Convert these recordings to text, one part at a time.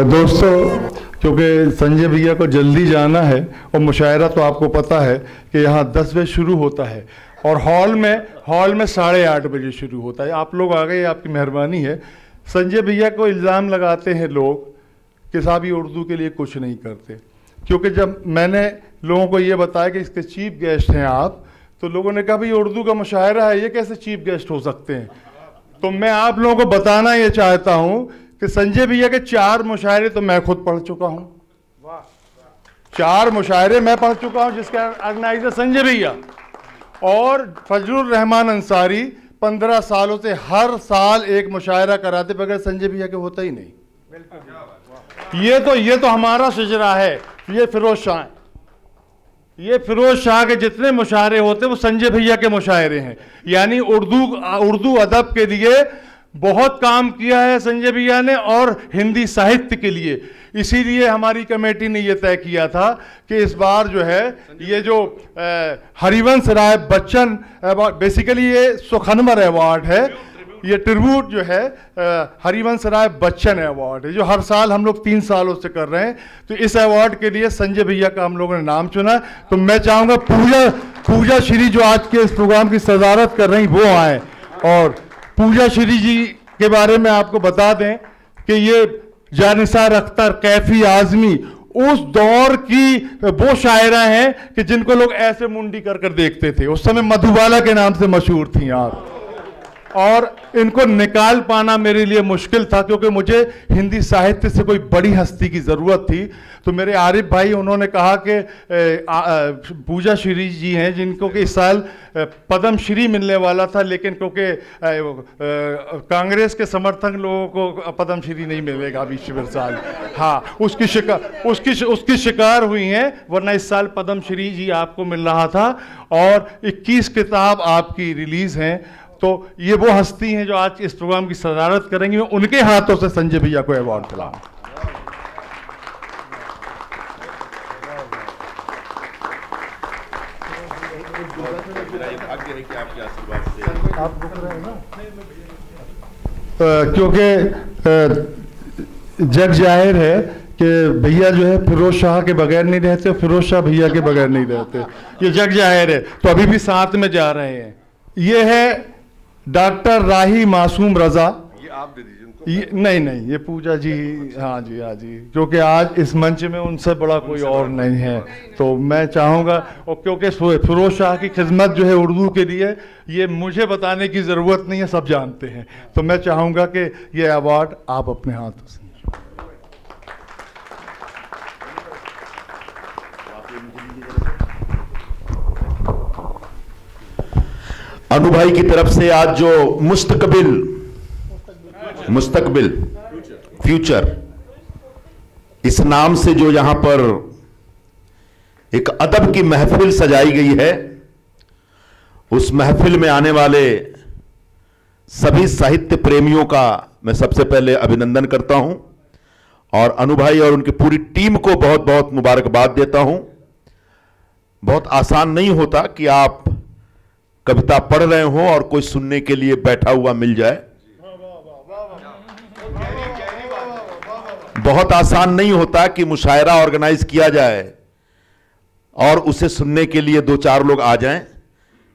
दोस्तों, क्योंकि संजय भैया को जल्दी जाना है और मुशायरा तो आपको पता है कि यहाँ 10 बजे शुरू होता है और हॉल में 8:30 बजे शुरू होता है। आप लोग आ गए, आपकी मेहरबानी है। संजय भैया को इल्ज़ाम लगाते हैं लोग कि साहब ये उर्दू के लिए कुछ नहीं करते, क्योंकि जब मैंने लोगों को ये बताया कि इसके चीफ गेस्ट हैं आप, तो लोगों ने कहा भाई उर्दू का मुशायरा है, ये कैसे चीफ गेस्ट हो सकते हैं। तो मैं आप लोगों को बताना ये चाहता हूँ कि संजय भैया के 4 मुशायरे तो मैं खुद पढ़ चुका हूं। 4 मुशायरे मैं पढ़ चुका हूं, जिसके ऑर्गेनाइजर संजय भैया। और फजलुर रहमान अंसारी 15 सालों से हर साल एक मुशायरा कराते, बगैर संजय भैया के होता ही नहीं। ये तो हमारा शजरा है। ये फिरोज शाह, ये फिरोज शाह के जितने मुशायरे होते वो संजय भैया के मुशायरे हैं। यानी उर्दू अदब के लिए बहुत काम किया है संजय भैया ने, और हिंदी साहित्य के लिए। इसीलिए हमारी कमेटी ने यह तय किया था कि इस बार जो है ये जो हरिवंश राय बच्चन, बेसिकली ये सुखनवर अवार्ड है, ये ट्रिब्यूट जो है हरिवंश राय बच्चन अवार्ड है, जो हर साल हम लोग 3 सालों से कर रहे हैं। तो इस अवार्ड के लिए संजय भैया का हम लोगों ने नाम चुना। तो मैं चाहूँगा पूजा श्री जो आज के इस प्रोग्राम की सदारत कर रही वो आए। और पूजा श्री जी के बारे में आपको बता दें कि ये जानिसार अख्तर, कैफी आजमी उस दौर की वो शायरा हैं कि जिनको लोग ऐसे मुंडी कर कर देखते थे। उस समय मधुबाला के नाम से मशहूर थी आप, और इनको निकाल पाना मेरे लिए मुश्किल था, क्योंकि मुझे हिंदी साहित्य से कोई बड़ी हस्ती की ज़रूरत थी। तो मेरे आरिफ भाई, उन्होंने कहा कि पूजा श्री जी हैं जिनको कि इस साल पद्म श्री मिलने वाला था, लेकिन क्योंकि कांग्रेस के समर्थक लोगों को पद्म श्री नहीं मिलेगा अभी इस साल। हाँ, उसकी शिकार हुई हैं, वरना इस साल पद्म श्री जी आपको मिल रहा था। और 21 किताब आपकी रिलीज़ हैं। तो ये वो हस्ती हैं जो आज इस प्रोग्राम की सदारत करेंगी। मैं उनके हाथों से संजय भैया को अवार्ड दिलाऊं। क्योंकि जग जाहिर है कि भैया जो है फिरोज शाह के बगैर नहीं रहते, फिरोज शाह भैया के बगैर नहीं रहते, ये जग जाहिर है। तो अभी भी साथ में जा रहे हैं। ये है डॉक्टर राही मासूम रजा। ये आप दे दीजिए उनको। नहीं, ये पूजा जी। हाँ जी, क्योंकि आज इस मंच में उनसे बड़ा कोई और नहीं है। तो मैं चाहूँगा, और क्योंकि फिरोज शाह की खिदमत जो है उर्दू के लिए, ये मुझे बताने की ज़रूरत नहीं है, सब जानते हैं। तो मैं चाहूँगा कि ये अवार्ड आप अपने हाथों से। अनु भाई की तरफ से आज जो मुस्तकबिल फ्यूचर इस नाम से जो यहां पर एक अदब की महफिल सजाई गई है, उस महफिल में आने वाले सभी साहित्य प्रेमियों का मैं सबसे पहले अभिनंदन करता हूं, और अनु भाई और उनकी पूरी टीम को बहुत बहुत मुबारकबाद देता हूं। बहुत आसान नहीं होता कि आप कविता पढ़ रहे हो और कोई सुनने के लिए बैठा हुआ मिल जाए। बहुत आसान नहीं होता कि मुशायरा ऑर्गेनाइज किया जाए और उसे सुनने के लिए 2-4 लोग आ जाएं।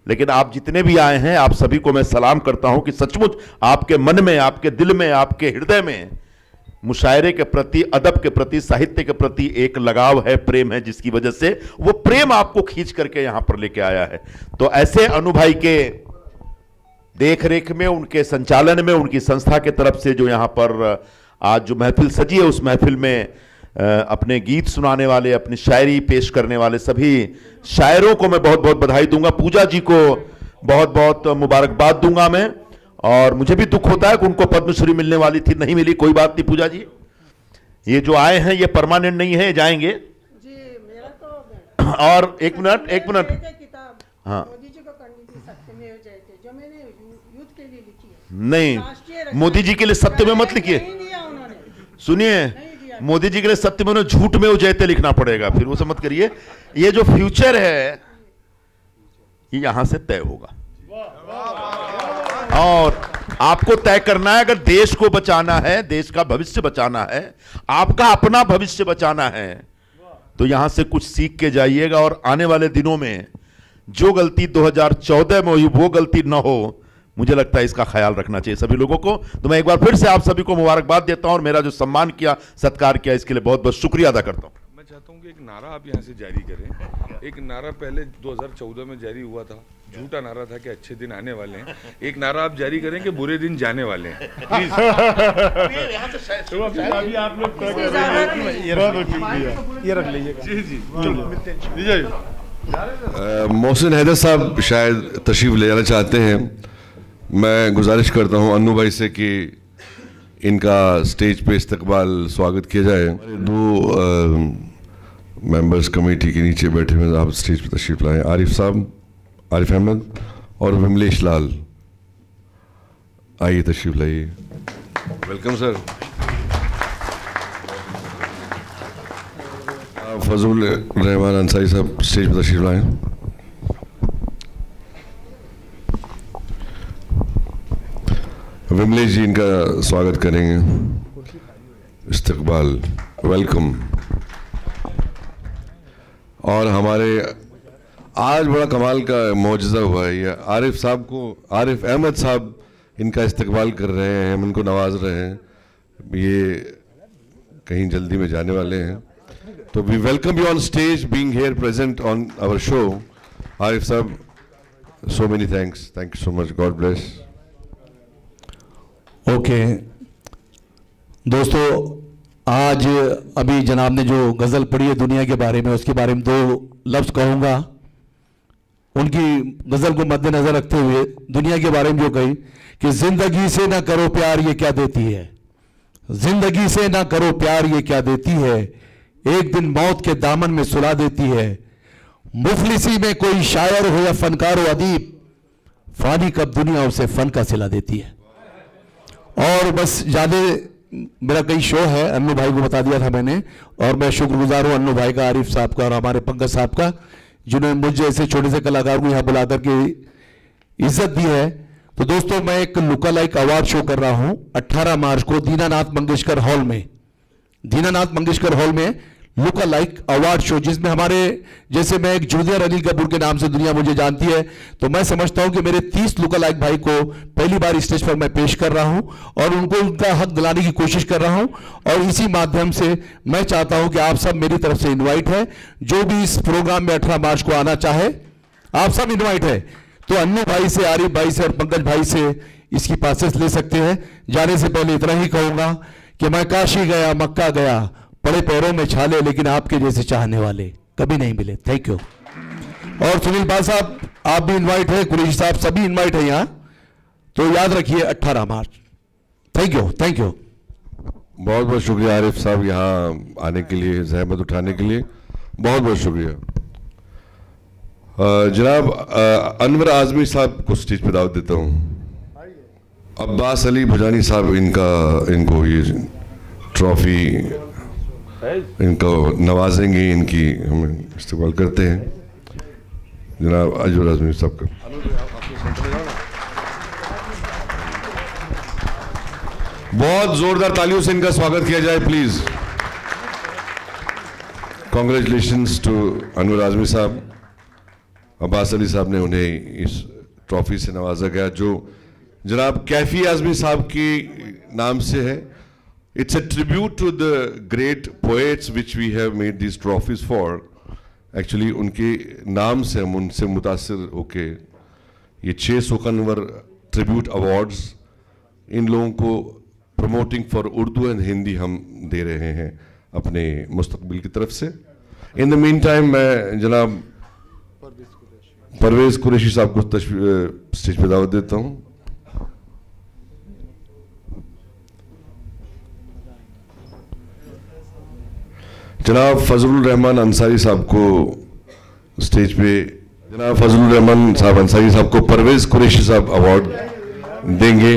लेकिन आप जितने भी आए हैं, आप सभी को मैं सलाम करता हूं कि सचमुच आपके मन में, आपके दिल में, आपके हृदय में मुशायरे के प्रति, अदब के प्रति, साहित्य के प्रति एक लगाव है, प्रेम है, जिसकी वजह से वो प्रेम आपको खींच करके यहां पर लेके आया है। तो ऐसे अनु भाई के देख रेख में, उनके संचालन में, उनकी संस्था के तरफ से जो यहां पर आज जो महफिल सजी है, उस महफिल में अपने गीत सुनाने वाले, अपनी शायरी पेश करने वाले सभी शायरों को मैं बहुत बहुत बधाई दूंगा। पूजा जी को बहुत बहुत मुबारकबाद दूंगा मैं। और मुझे भी दुख होता है कि उनको पद्मश्री मिलने वाली थी, नहीं मिली। कोई बात नहीं पूजा जी, ये जो आए हैं ये परमानेंट नहीं है, जाएंगे जी। मेरा तो और एक मिनट किताब हाँ मोदी जी को करनी थी, सत्यमेव जयते, जो मैंने यूथ के लिए लिखी है। नहीं, मोदी जी के लिए सत्य में मत लिखिए, नहीं दिया उन्होंने, सुनिए, मोदी जी के लिए सत्य में झूठ में जयते लिखना पड़ेगा, फिर वो सब मत करिए। ये जो फ्यूचर है ये यहां से तय होगा और आपको तय करना है। अगर देश को बचाना है, देश का भविष्य बचाना है, आपका अपना भविष्य बचाना है, तो यहां से कुछ सीख के जाइएगा और आने वाले दिनों में जो गलती 2014 में हुई वो गलती ना हो। मुझे लगता है इसका ख्याल रखना चाहिए सभी लोगों को। तो मैं एक बार फिर से आप सभी को मुबारकबाद देता हूं और मेरा जो सम्मान किया, सत्कार किया, इसके लिए बहुत बहुत शुक्रिया अदा करता हूं। मैं चाहता हूं कि एक नारा आप यहां से जारी करें। एक नारा पहले 2014 में जारी हुआ था, झूठा नारा था कि अच्छे दिन आने वाले हैं। एक नारा आप जारी करें कि बुरे दिन जाने वाले हैं। प्लीज अभी आप लोग ये रख लीजिए। जी जी मोहसिन हैदर साहब शायद तशरीफ ले जाना चाहते हैं। मैं गुजारिश करता हूं अन्नू भाई से कि इनका स्टेज पे इस्तकबाल स्वागत किया जाए। दो मेंबर्स कमेटी के नीचे बैठे हुए, आप स्टेज पे तशरीफ लाएं। आरिफ साहब, आरिफ अहमद और विमलेश लाल, आइए तशरीफ लाइए। Welcome sir. फजल रहमान अंसारी साहब स्टेज पर तशरीफ लाएं। विमलेश जी इनका स्वागत करेंगे, इस्तकबाल, वेलकम। और हमारे आज बड़ा कमाल का मौजज़ा हुआ है, ये आरिफ साहब को, आरिफ अहमद साहब इनका इस्तकबाल कर रहे हैं, हम इनको नवाज रहे हैं। ये कहीं जल्दी में जाने वाले हैं, तो we welcome you on stage, being here present on our show. Arif साहब, so many thanks, thank you so much, God bless. Okay दोस्तों, आज अभी जनाब ने जो गज़ल पढ़ी है दुनिया के बारे में, उसके बारे में दो लफ्ज़ कहूँगा। उनकी गज़ल को मद्देनज़र रखते हुए दुनिया के बारे में जो कही कि ज़िंदगी से ना करो प्यार ये क्या देती है, ज़िंदगी से ना करो प्यार ये क्या देती है, एक दिन मौत के दामन में सुला देती है। मुफलिसी में कोई शायर हो या फनकार हो अदीब, फानी कब दुनिया उसे फन का सिला देती है। और बस ज़्यादा मेरा कई शो है, अन्नू भाई को बता दिया था मैंने, और मैं शुक्रगुजार हूँ अन्नू भाई का, आरिफ साहब का और हमारे पंकज साहब का, जिन्होंने मुझे ऐसे छोटे से कलाकार को यहाँ बुला करके इज्जत दी है। तो दोस्तों, मैं एक लुका लाइक अवार्ड शो कर रहा हूँ 18 मार्च को दीनानाथ मंगेशकर हॉल में, दीनानाथ मंगेशकर हॉल में लुका लाइक अवार्ड शो, जिसमें हमारे जैसे मैं एक जूनियर अनिल कपूर के नाम से दुनिया मुझे जानती है, तो मैं समझता हूं कि मेरे 30 लुका लाइक भाई को पहली बार स्टेज पर मैं पेश कर रहा हूं और उनको उनका हक दिलाने की कोशिश कर रहा हूं। और इसी माध्यम से मैं चाहता हूं कि आप सब, मेरी तरफ से इन्वाइट है, जो भी इस प्रोग्राम में 18 मार्च को आना चाहे आप सब इन्वाइट है। तो अन्नू भाई से, आरिफ भाई से और पंकज भाई से इसकी पासेस ले सकते हैं। जाने से पहले इतना ही कहूंगा कि मैं काशी गया, मक्का गया, पड़े पैरों में छाले, लेकिन आपके जैसे चाहने वाले कभी नहीं मिले। Thank you. और सुनील पाल साहब, आप भी इनवाइट है, कुरैशी साहब, सभी इनवाइट है यहाँ, तो याद रखिए 18 मार्च। Thank you, thank you. बहुत बहुत शुक्रिया आरिफ साहब यहाँ आने के लिए, जहमत उठाने के लिए बहुत बहुत शुक्रिया। जनाब अनवर आजमी साहब को स्टेज पर दावत देता हूँ। अब्बास अली भुजानी साहब इनको ये ट्रॉफी इनको नवाजेंगे, इनकी हम इस्तेमाल करते हैं। जनाब अजवर आजमी साहब का बहुत जोरदार तालियों से इनका स्वागत किया जाए please. Congratulations to Anwar Azmi Sahab. Abbas Ali साहब ने उन्हें इस ट्रॉफी से नवाजा गया, जो जनाब कैफी आजमी साहब के नाम से है। It's a tribute to the great poets which we have made these trophies for. Actually उनके नाम से हम उनसे मुतासिर होके ये 6 सुकनवर ट्रिब्यूट अवार्ड्स इन लोगों को promoting for Urdu and Hindi हम दे रहे हैं अपने मुस्तकबिल की तरफ से। इन द मीन टाइम मैं जनाब परवेज़ कुरैशी साहब को स्टेज पर दावत देता हूँ। जनाब फजलुर रहमान अंसारी साहब को स्टेज पे, जनाब फजलुर रहमान साहब अंसारी साहब को परवेज कुरैशी साहब अवार्ड देंगे।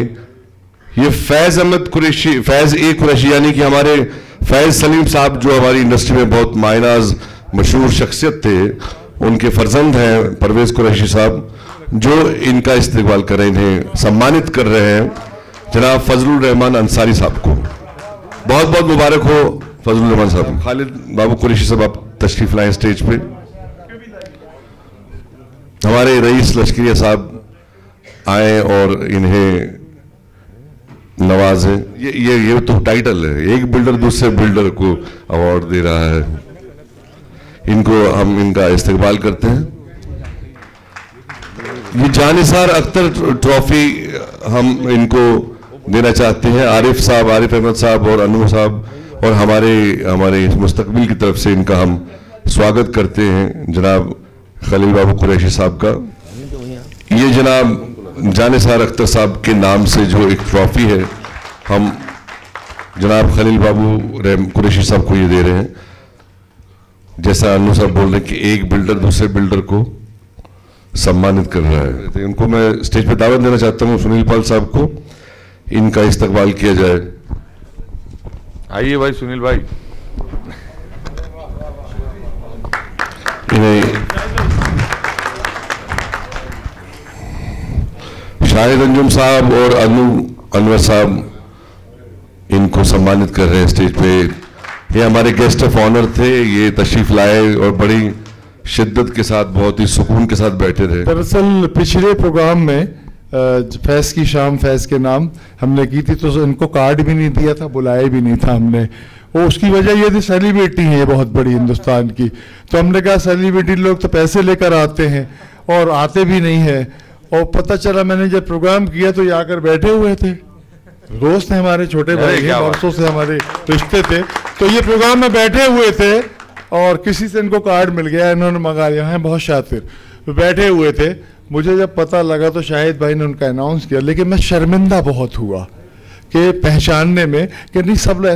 ये फैज़ अहमद कुरैशी, फैज़ ए कुरैशी यानी कि हमारे फैज़ सलीम साहब जो हमारी इंडस्ट्री में बहुत मायनाज मशहूर शख्सियत थे, उनके फर्जंद हैं परवेज कुरैशी साहब, जो इनका इस्तकबाल कर रहे हैं, इन्हें सम्मानित कर रहे हैं जनाब फजलुर रहमान अंसारी साहब को। बहुत बहुत मुबारक हो फजलुर रहमान साहब। खालिद बाबू कुरैशी साहब आप तशरीफ लाएं स्टेज पे। हमारे रईस लश्करिया साहब आए और इन्हें नवाजें। ये तो टाइटल है, एक बिल्डर दूसरे बिल्डर को अवार्ड दे रहा है। इनको हम इनका इस्तकबाल करते हैं। ये जानिसार अख्तर ट्रॉफी हम इनको देना चाहते हैं। आरिफ साहब, आरिफ अहमद साहब और अनू साहब और हमारे मुस्तकबिल की तरफ से इनका हम स्वागत करते हैं जनाब खलील बाबू कुरैशी साहब का। ये जनाब जानिसार अख्तर साहब के नाम से जो एक ट्रॉफी है, हम जनाब खलील बाबू कुरैशी साहब को ये दे रहे हैं। जैसा अनु साहब बोल रहे हैं कि एक बिल्डर दूसरे बिल्डर को सम्मानित कर रहा है, तो इनको मैं स्टेज पे दावत देना चाहता हूँ सुनील पाल साहब को, इनका इस्तकबाल किया जाए। आइए भाई सुनील भाई। इन्हें शाहिद अंजुम साहब और अनवर साहब इनको सम्मानित कर रहे हैं स्टेज पे। ये हमारे गेस्ट ऑफ ऑनर थे, ये तशरीफ लाए और बड़ी शिद्दत के साथ, बहुत ही सुकून के साथ बैठे रहे। दरअसल पिछले प्रोग्राम में फैज़ की शाम फैज़ के नाम हमने की थी, तो इनको कार्ड भी नहीं दिया था, बुलाया भी नहीं था हमने। और उसकी वजह ये थी सेलिब्रिटी है ये बहुत बड़ी हिंदुस्तान की, तो हमने कहा सेलिब्रिटी लोग तो पैसे लेकर आते हैं और आते भी नहीं है। और पता चला मैंने जब प्रोग्राम किया तो ये आकर बैठे हुए थे, दोस्त हैं हमारे, छोटे भाई हैं, वर्षों से हमारे रिश्ते थे। तो ये प्रोग्राम में बैठे हुए थे और किसी से इनको कार्ड मिल गया, इन्होंने मंगा लिया, हैं बहुत शातिर, बैठे हुए थे। मुझे जब पता लगा तो शाहिद भाई ने उनका अनाउंस किया, लेकिन मैं शर्मिंदा बहुत हुआ कि पहचानने में कि नहीं सब लोग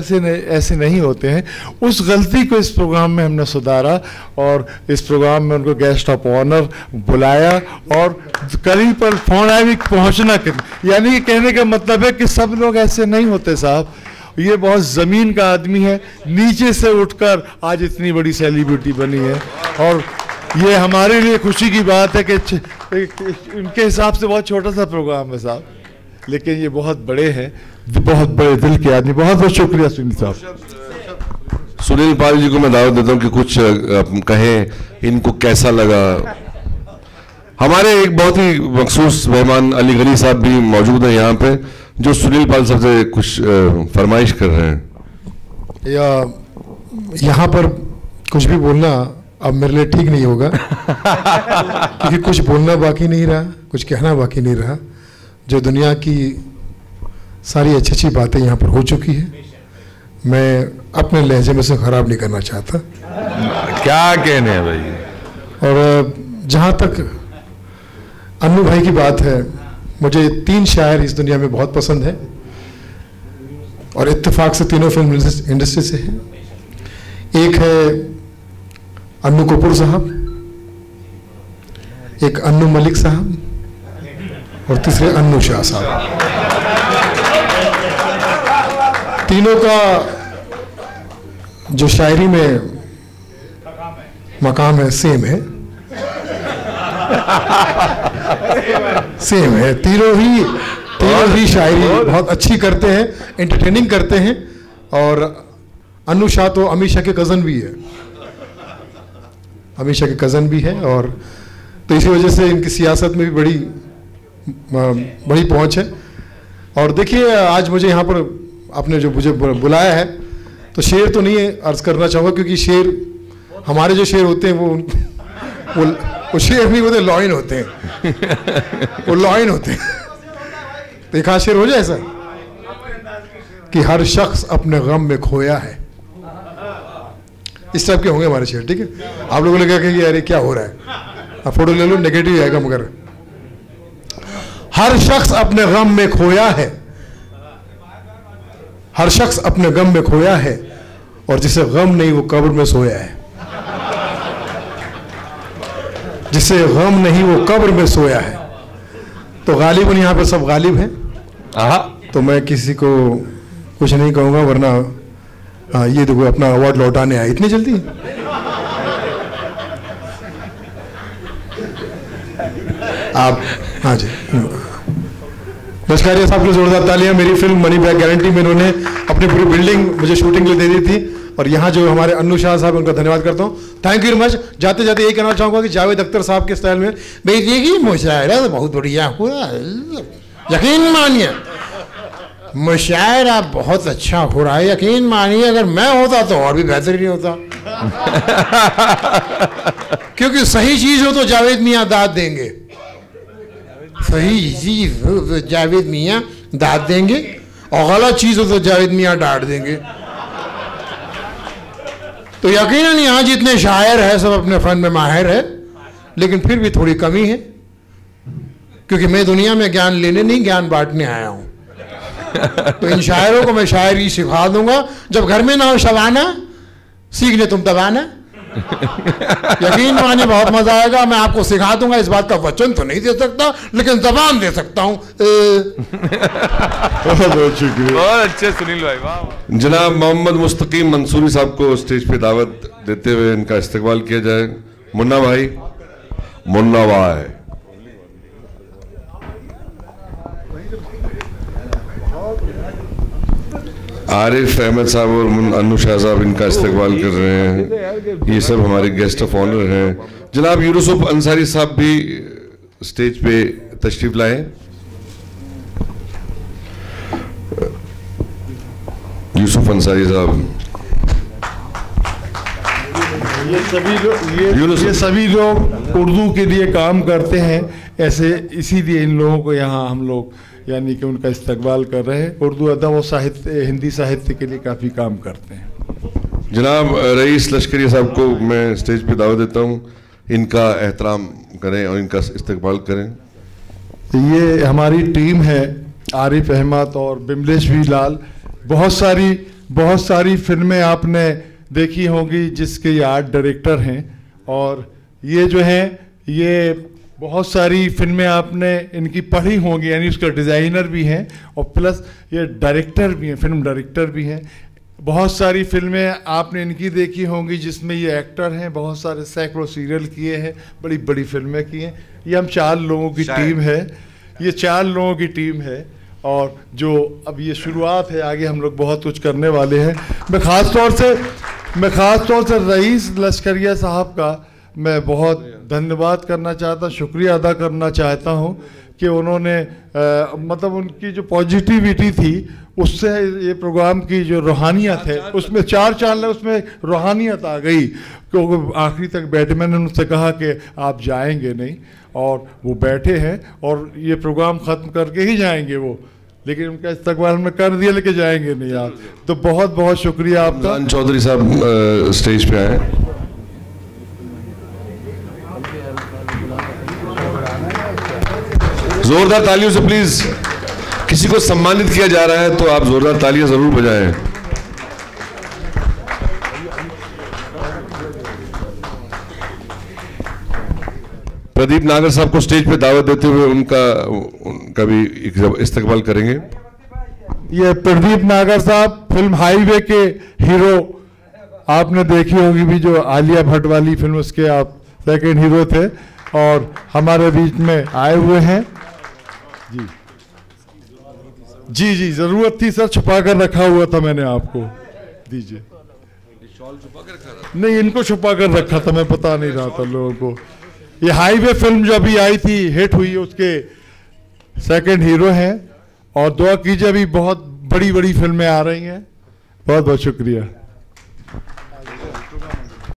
ऐसे नहीं होते हैं। उस गलती को इस प्रोग्राम में हमने सुधारा और इस प्रोग्राम में उनको गेस्ट ऑफ ऑनर बुलाया और करीब पर फोन आया भी पहुँचना, यानी कि कहने का मतलब है कि सब लोग ऐसे नहीं होते साहब। ये बहुत ज़मीन का आदमी है, नीचे से उठकर आज इतनी बड़ी सेलिब्रिटी बनी है और ये हमारे लिए खुशी की बात है कि इनके हिसाब से बहुत छोटा सा प्रोग्राम है साहब, लेकिन ये बहुत बड़े हैं, बहुत बड़े दिल के आदमी। बहुत बहुत शुक्रिया सुनील साहब। सुनील पाल जी को मैं दावत देता हूँ कि कुछ कहें, इनको कैसा लगा। हमारे एक बहुत ही मखसूस मेहमान अली गनी साहब भी मौजूद हैं यहाँ पे, जो सुनील पाल साहब से कुछ फरमाइश कर रहे हैं। यहाँ पर कुछ भी बोलना अब मेरे लिए ठीक नहीं होगा क्योंकि कुछ बोलना बाकी नहीं रहा, कुछ कहना बाकी नहीं रहा। जो दुनिया की सारी अच्छी अच्छी बातें यहाँ पर हो चुकी है, मैं अपने लहजे में से ख़राब नहीं करना चाहता। क्या कहने हैं भाई। और जहाँ तक अन्नू भाई की बात है, मुझे 3 शायर इस दुनिया में बहुत पसंद है और इत्तेफाक से तीनों फिल्म इंडस्ट्री से हैं। एक है अन्नू कपूर साहब, एक अन्नू मलिक साहब और तीसरे अन्नू शाह साहब। तीनों का जो शायरी में मकाम है सेम है, सेम है। तीनों ही शायरी बहुत अच्छी करते हैं, एंटरटेनिंग करते हैं। और अन्नू शाह तो अमित शाह के कज़न भी है, अमित शाह के कज़न भी है, और तो इसी वजह से इनकी सियासत में भी बड़ी पहुंच है। और देखिए आज मुझे यहाँ पर आपने जो मुझे बुलाया है, तो शेर तो नहीं अर्ज करना चाहूँगा क्योंकि शेर हमारे जो शेर होते हैं वो शेर नहीं होते, लॉइन होते हैं, वो लॉइन होते हैं। तो एक शेर हो जाए ऐसा कि हर शख्स अपने गम में खोया है, इस टाइप के होंगे हमारे शेर, ठीक है। आप लोगों ने कहा कि यार क्या हो रहा है, आप फोटो ले लो, नेगेटिव आएगा, मगर हर शख्स अपने गम में खोया है, हर शख्स अपने गम में खोया है, और जिसे गम नहीं वो कब्र में सोया है। जिसे गम नहीं वो कब्र में सोया है। तो गालिबन यहाँ पे सब गालिब हैं। तो मैं किसी को कुछ नहीं कहूँगा, वरना ये देखो अपना अवार्ड लौटाने आए इतनी जल्दी। आप हाँ जी, लश्कारिया साहब की जोरदार तालियां। मेरी फिल्म मनी बैक गारंटी में इन्होंने अपनी पूरी बिल्डिंग मुझे शूटिंग के लिए दे दी थी। और यहाँ जो हमारे अन्नू शाह साहब, उनका धन्यवाद करता हूँ। Thank you very much. जाते जाते यही कहना चाहूँगा कि जावेद अख्तर साहब के स्टाइल में भाई देखिए मुशायरा तो बहुत बढ़िया हुआ, यकीन मानिए मुशायरा बहुत अच्छा हो रहा है, यकीन मानिए अगर मैं होता तो और भी बेहतरीन होता। क्योंकि सही चीज़ हो तो जावेद मियाँ दाद देंगे, सही चीज़ हो तो जावेद मियाँ दाद देंगे, और गलत चीज़ हो तो जावेद मियाँ डांट देंगे। तो यकीनन यहाँ जितने शायर हैं सब अपने फन में माहिर है, लेकिन फिर भी थोड़ी कमी है, क्योंकि मैं दुनिया में ज्ञान लेने नहीं ज्ञान बांटने आया हूँ। तो इन शायरों को मैं शायरी सिखा दूंगा। जब घर में ना हो शबाना, सीखने तुम तबाना। यकीन मानिए बहुत मजा आएगा। मैं आपको सिखा दूंगा, इस बात का वचन तो नहीं दे सकता, लेकिन जबान दे सकता हूँ। बहुत शुक्रिया, बहुत अच्छे सुनील भाई, वाह। जनाब मोहम्मद मुस्तकीम मंसूरी साहब को स्टेज पे दावत देते हुए इनका इस्तकबाल किया जाए। मुन्ना भाई, मुन्ना भाई। आरिफ अहमद साहब और अन्नू शाह साहब इनका इस्तकबाल कर रहे हैं। ये सब हमारे गेस्ट ऑफ ऑनर हैं। जनाब यूसुफ अंसारी साहब भी स्टेज पे तशरीफ लाए। यूसुफ अंसारी साहब, ये सभी लोग उर्दू के लिए काम करते हैं, ऐसे इसीलिए इन लोगों को यहाँ हम लोग यानी कि उनका इस्तकबाल कर रहे हैं। उर्दू अदब और साहित्य, हिंदी साहित्य के लिए काफ़ी काम करते हैं। जनाब रईस लश्करिया साहब को मैं स्टेज पे दावत देता हूँ, इनका एहतराम करें और इनका इस्तकबाल करें। ये हमारी टीम है, आरिफ अहमद और बिमलेश भी लाल। बहुत सारी फिल्में आपने देखी होंगी जिसके ये आर्ट डायरेक्टर हैं, और ये जो हैं ये बहुत सारी फिल्में आपने इनकी पढ़ी होंगी, यानी उसका डिज़ाइनर भी हैं और प्लस ये डायरेक्टर भी हैं, फिल्म डायरेक्टर भी हैं। बहुत सारी फिल्में आपने इनकी देखी होंगी जिसमें ये एक्टर हैं, बहुत सारे सैकड़ों सीरियल किए हैं, बड़ी बड़ी फिल्में की हैं। ये हम 4 लोगों की टीम है, ये 4 लोगों की टीम है, और जो अब ये शुरुआत है, आगे हम लोग बहुत कुछ करने वाले हैं। मैं ख़ास तौर से रईस लश्करिया साहब का मैं बहुत धन्यवाद करना चाहता, शुक्रिया अदा करना चाहता हूँ कि उन्होंने मतलब उनकी जो पॉजिटिविटी थी उससे ये प्रोग्राम की जो रूहानियत है उसमें 4 चांद, उसमें रूहानियत आ गई। क्योंकि आखिरी तक बैठे, मैंने उनसे कहा कि आप जाएंगे नहीं, और वो बैठे हैं और ये प्रोग्राम ख़त्म करके ही जाएंगे वो, लेकिन उनका इस्तकबाल में कर दिया, लेके जाएंगे नहीं आप। तो बहुत बहुत शुक्रिया आपका। चौधरी साहब स्टेज पे आए। जोरदार तालियों से प्लीज, किसी को सम्मानित किया जा रहा है तो आप जोरदार तालियां जरूर बजाएं। प्रदीप नागर साहब को स्टेज पे दावत देते हुए उनका भी इस्तकबाल करेंगे। ये प्रदीप नागर साहब फिल्म हाईवे के हीरो आपने देखी होगी भी, जो आलिया भट्ट वाली फिल्म, उसके आप सेकंड हीरो थे और हमारे बीच में आए हुए हैं। जी जी जरूरत थी सर, छुपा कर रखा हुआ था मैंने, आपको दीजिए। नहीं, इनको छुपा कर रखा था, मैं पता नहीं रहा था लोगों को। ये हाईवे फिल्म जो अभी आई थी, हिट हुई, उसके सेकंड हीरो हैं, और दुआ कीजिए अभी बहुत बड़ी बड़ी फिल्में आ रही हैं। बहुत बहुत शुक्रिया।